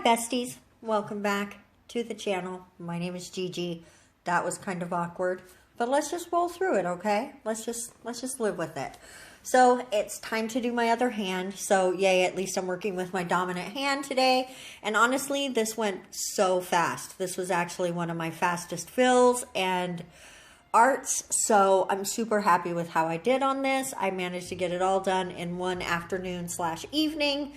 besties, welcome back to the channel. My name is Gigi. That was kind of awkward, but let's just roll through it, okay? Let's just live with it. So it's time to do my other hand. So yay, at least I'm working with my dominant hand today. And honestly, this went so fast. This was actually one of my fastest fills and arts. So I'm super happy with how I did on this. I managed to get it all done in one afternoon/evening.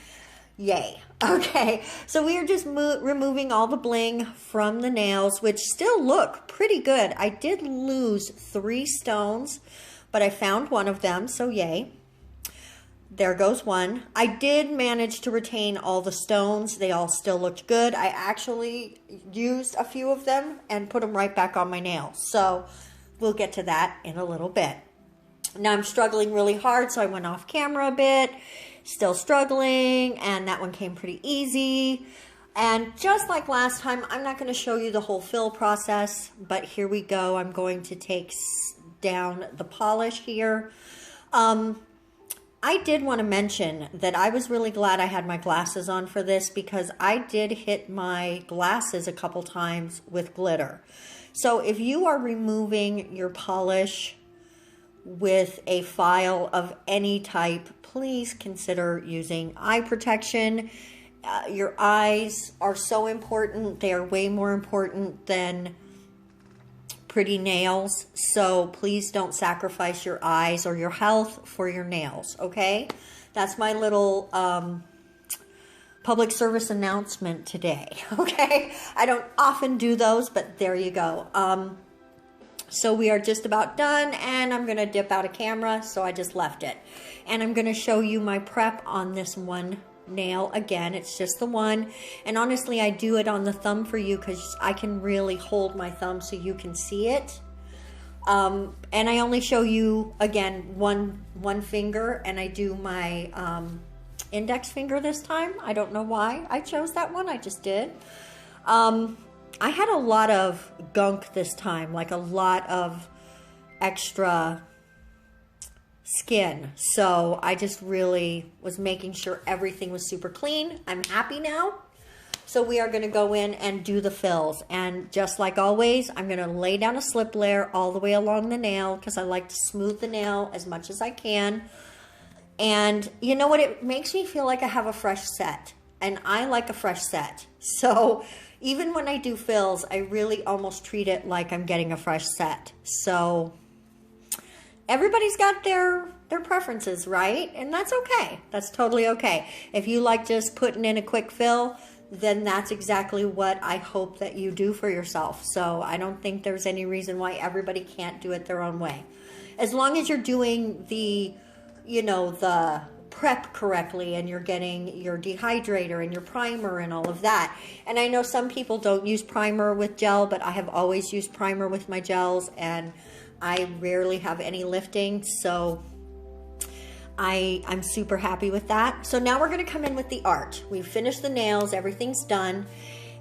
Yay. Okay, so we are just removing all the bling from the nails, which still look pretty good. I did lose 3 stones, but I found one of them, so yay. There goes one. I did manage to retain all the stones. They all still looked good. I actually used a few of them and put them right back on my nails. So we'll get to that in a little bit. Now I'm struggling really hard, so I went off camera a bit. Still struggling, and that one came pretty easy. And just like last time, I'm not going to show you the whole fill process, but here we go. I'm going to take down the polish here. I did want to mention that I was really glad I had my glasses on for this, because I did hit my glasses a couple times with glitter. So if you are removing your polish with a file of any type, please consider using eye protection. Your eyes are so important. They are way more important than pretty nails. So please don't sacrifice your eyes or your health for your nails, okay? That's my little public service announcement today, okay? I don't often do those, but there you go. So we are just about done, and I'm going to dip out of camera, so I just left it. And I'm going to show you my prep on this one nail again. It's just the one. And honestly, I do it on the thumb for you because I can really hold my thumb so you can see it. And I only show you, again, one finger, and I do my index finger this time. I don't know why I chose that one. I just did. I had a lot of gunk this time, like a lot of extra skin. So I just really was making sure everything was super clean. I'm happy now. So we are going to go in and do the fills. And just like always, I'm going to lay down a slip layer all the way along the nail because I like to smooth the nail as much as I can. And you know what? It makes me feel like I have a fresh set. And I like a fresh set. So even when I do fills, I really almost treat it like I'm getting a fresh set. So everybody's got their preferences, right? And that's okay. That's totally okay. If you like just putting in a quick fill, then that's exactly what I hope that you do for yourself. So I don't think there's any reason why everybody can't do it their own way. As long as you're doing the, the prep correctly, and you're getting your dehydrator and your primer and all of that. And I know some people don't use primer with gel, but I have always used primer with my gels, and I rarely have any lifting, so I'm super happy with that. So now we're going to come in with the art. We've finished the nails, everything's done,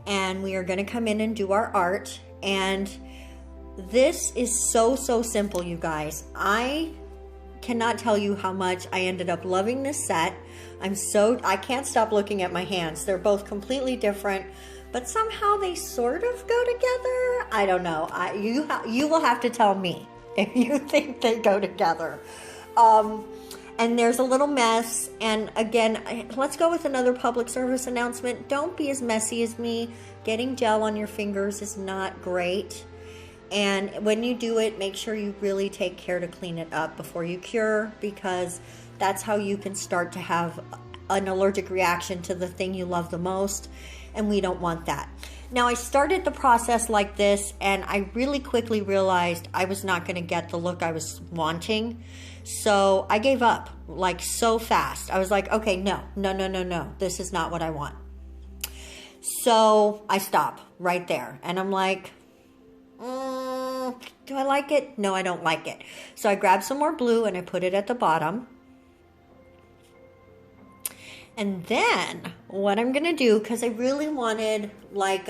and we are going to come in and do our art. And this is so simple, you guys. I cannot tell you how much I ended up loving this set. I can't stop looking at my hands. They're both completely different, but somehow they sort of go together. I don't know. You will have to tell me if you think they go together. And there's a little mess. And again, let's go with another public service announcement. Don't be as messy as me. Getting gel on your fingers is not great. And when you do it, make sure you really take care to clean it up before you cure, because that's how you can start to have an allergic reaction to the thing you love the most, and we don't want that. Now, I started the process like this, and I really quickly realized I was not going to get the look I was wanting, so I gave up, like, so fast. I was like, okay, no, this is not what I want. So I stop right there, and I'm like, do I like it? No, I don't like it. So I grabbed some more blue and I put it at the bottom. And then what I'm going to do, because I really wanted like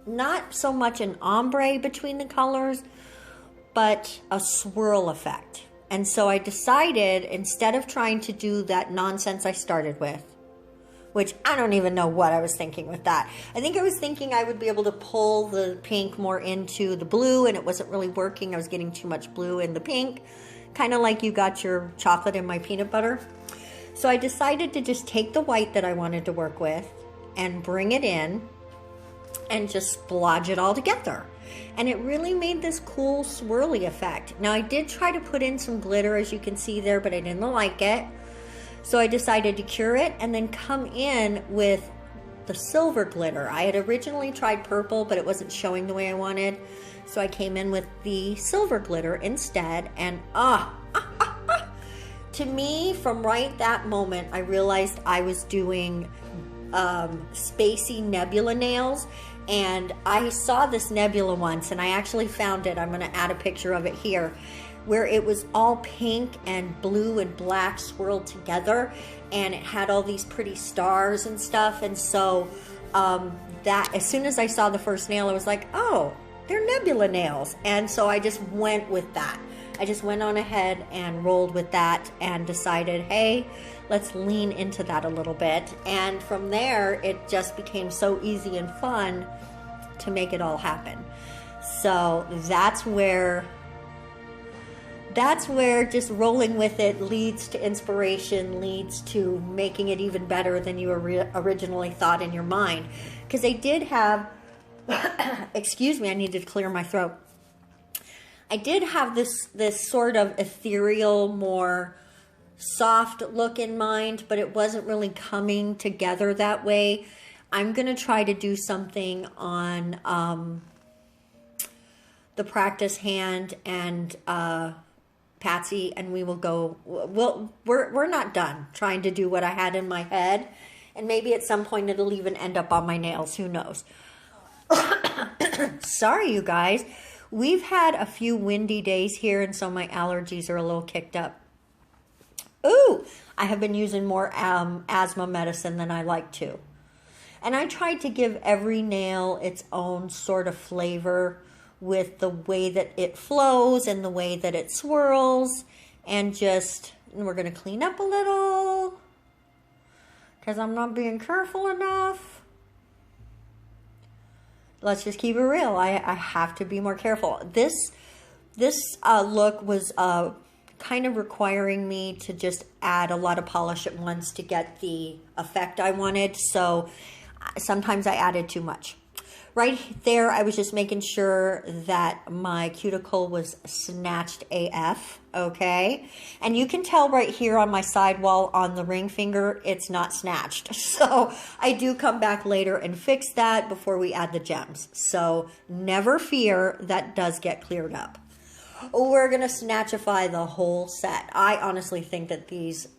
not so much an ombre between the colors, but a swirl effect. And so I decided, instead of trying to do that nonsense I started with, which I don't even know what I was thinking with that. I think I was thinking I would be able to pull the pink more into the blue, and it wasn't really working. I was getting too much blue in the pink, kind of like you got your chocolate in my peanut butter. So I decided to just take the white that I wanted to work with and bring it in and just splodge it all together. And it really made this cool swirly effect. Now I did try to put in some glitter, as you can see there, but I didn't like it. So I decided to cure it and then come in with the silver glitter. I had originally tried purple, but it wasn't showing the way I wanted. So I came in with the silver glitter instead, and to me, from right that moment, I realized I was doing spacey Nebula nails. And I saw this Nebula once, and I actually found it. I'm going to add a picture of it here, where it was all pink and blue and black swirled together, and it had all these pretty stars and stuff. And so that, as soon as I saw the first nail, I was like, oh, they're Nebula nails. And so I just went with that. I just went on ahead and rolled with that and decided, hey, let's lean into that a little bit. And from there, it just became so easy and fun to make it all happen. So that's where just rolling with it leads to inspiration, leads to making it even better than you originally thought in your mind. Because they did have, excuse me, I needed to clear my throat. I did have this sort of ethereal, more soft look in mind, but it wasn't really coming together that way. I'm going to try to do something on the practice hand and Patsy, and we will go, we're not done trying to do what I had in my head, and maybe at some point it'll even end up on my nails, who knows. Sorry, you guys. We've had a few windy days here, and so my allergies are a little kicked up. Ooh, I have been using more asthma medicine than I like to. And I tried to give every nail its own sort of flavor with the way that it flows and the way that it swirls. And we're going to clean up a little because I'm not being careful enough. Let's just keep it real. I have to be more careful. This look was kind of requiring me to just add a lot of polish at once to get the effect I wanted. So sometimes I added too much. Right there, I was just making sure that my cuticle was snatched AF, okay? And you can tell right here on my sidewall on the ring finger, it's not snatched. So I do come back later and fix that before we add the gems. So never fear, that does get cleared up. We're gonna snatchify the whole set. I honestly think that these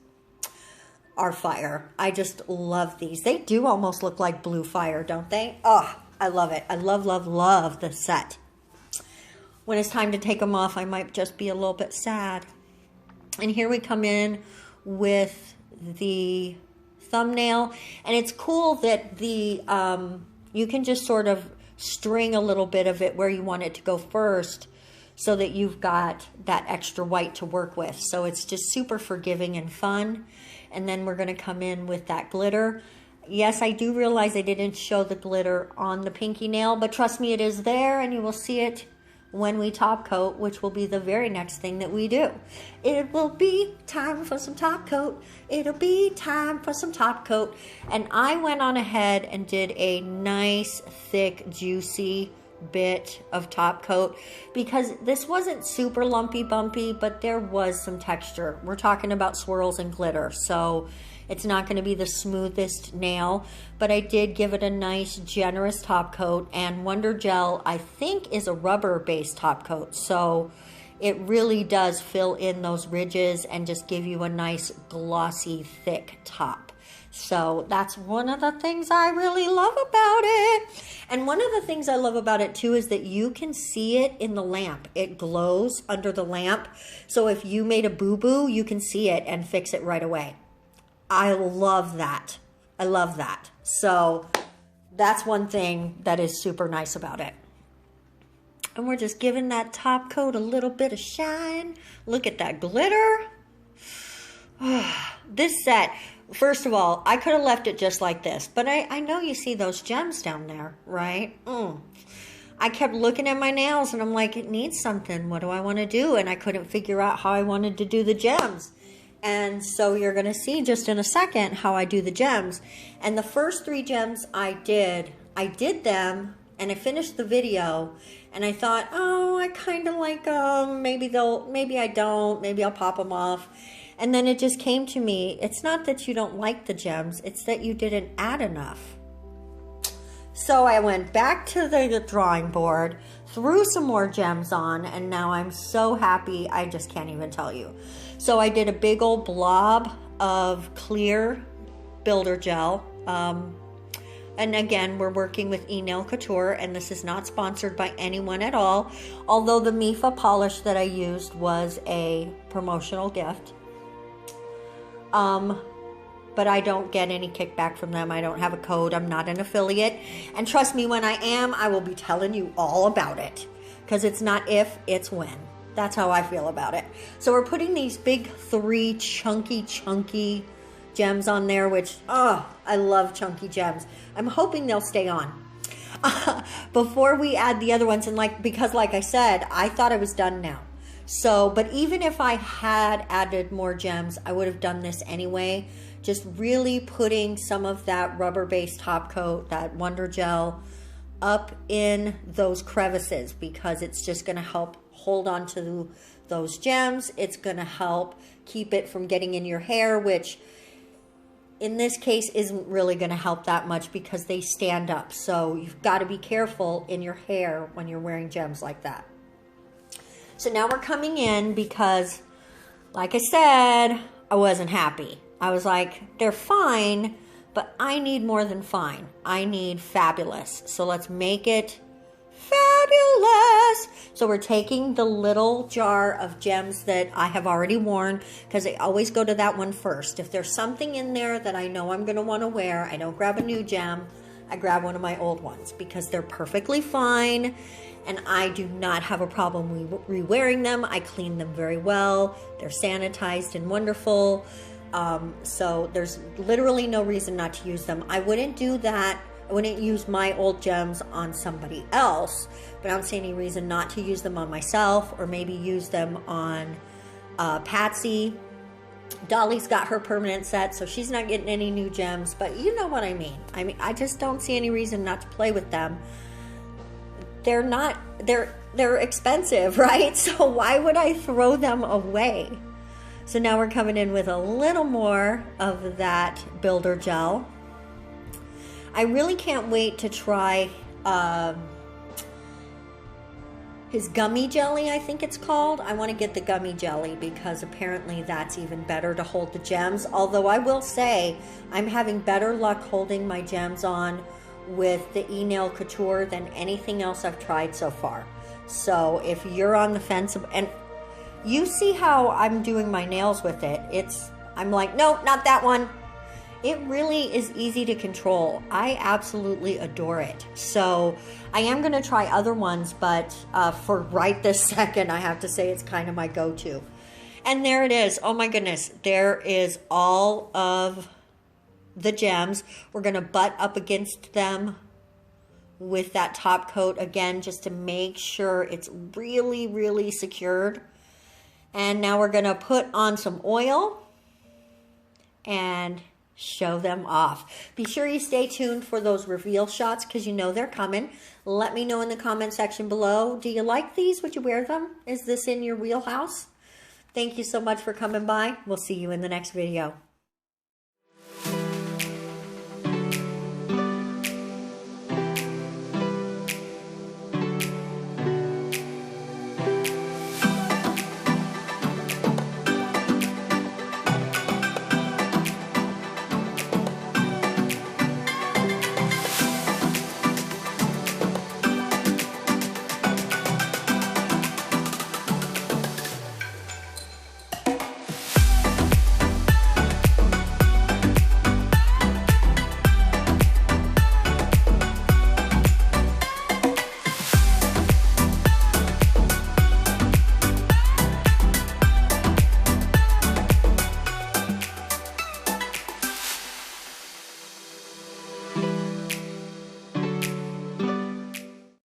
are fire. I just love these. They do almost look like blue fire, don't they? Oh, I love it. I love, love, love the set. When it's time to take them off, I might just be a little bit sad. And here we come in with the thumbnail. And it's cool that the you can just sort of string a little bit of it where you want it to go first so that you've got that extra white to work with. So it's just super forgiving and fun. And then we're going to come in with that glitter. Yes, I do realize I didn't show the glitter on the pinky nail, but trust me, it is there, and you will see it when we top coat, which will be the very next thing that we do. It will be time for some top coat. It'll be time for some top coat. And I went on ahead and did a nice, thick, juicy bit of top coat because this wasn't super lumpy bumpy, but there was some texture. We're talking about swirls and glitter, so it's not going to be the smoothest nail, but I did give it a nice generous top coat. And Wonder Gel, I think, is a rubber based top coat, so it really does fill in those ridges and just give you a nice glossy thick top. So that's one of the things I really love about it. And one of the things I love about it too is that you can see it in the lamp. It glows under the lamp. So if you made a boo-boo, you can see it and fix it right away. I love that. I love that. So that's one thing that is super nice about it. And we're just giving that top coat a little bit of shine. Look at that glitter. This set, First of all, I could have left it just like this, but I know you see those gems down there, right? I kept looking at my nails and I'm like, it needs something. What do I want to do? And I couldn't figure out how I wanted to do the gems. And so you're going to see just in a second how I do the gems. And the first 3 gems I did them and I finished the video and I thought, oh, I kind of like them. Maybe I don't. Maybe I'll pop them off. And then it just came to me, it's not that you don't like the gems, it's that you didn't add enough. So I went back to the drawing board, threw some more gems on, and now I'm so happy, I just can't even tell you. So I did a big old blob of clear builder gel. And again, we're working with Nail Couture, and this is not sponsored by anyone at all, although the Mifa polish that I used was a promotional gift. But I don't get any kickback from them. I don't have a code. I'm not an affiliate. And trust me, when I am, I will be telling you all about it. Because it's not if, it's when. That's how I feel about it. So we're putting these big 3 chunky gems on there, which, oh, I love chunky gems. I'm hoping they'll stay on. Before we add the other ones, and because like I said, I thought I was done now. So, but even if I had added more gems, I would have done this anyway. Just really putting some of that rubber-based top coat, that Wonder Gel, up in those crevices, because it's just going to help hold on to those gems. It's going to help keep it from getting in your hair, which in this case isn't really going to help that much because they stand up. So you've got to be careful in your hair when you're wearing gems like that. So now we're coming in because, like I said, I wasn't happy. I was like, they're fine, but I need more than fine. I need fabulous. So let's make it fabulous. So we're taking the little jar of gems that I have already worn, because I always go to that one first. If there's something in there that I know I'm going to want to wear, I don't grab a new gem. I grab one of my old ones because they're perfectly fine. And I do not have a problem re-wearing them. I clean them very well. They're sanitized and wonderful. So there's literally no reason not to use them. I wouldn't do that. I wouldn't use my old gems on somebody else, but I don't see any reason not to use them on myself, or maybe use them on Patsy. Dolly's got her permanent set, so she's not getting any new gems, but you know what I mean. I just don't see any reason not to play with them. They're expensive, right? So why would I throw them away? So now we're coming in with a little more of that builder gel. I really can't wait to try his gummy jelly, I think it's called. I want to get the gummy jelly because apparently that's even better to hold the gems. Although I will say I'm having better luck holding my gems on with the Nail Couture than anything else I've tried so far. So if you're on the fence, and you see how I'm doing my nails with it, I'm like, nope, not that one. It really is easy to control. I absolutely adore it. So I am going to try other ones, but for right this second, I have to say it's kind of my go-to. And there it is. Oh my goodness. There is all of the gems. We're going to butt up against them with that top coat again, just to make sure it's really, really secured. And now we're going to put on some oil and show them off. Be sure you stay tuned for those reveal shots, because you know they're coming. Let me know in the comment section below. Do you like these? Would you wear them? Is this in your wheelhouse? Thank you so much for coming by. We'll see you in the next video.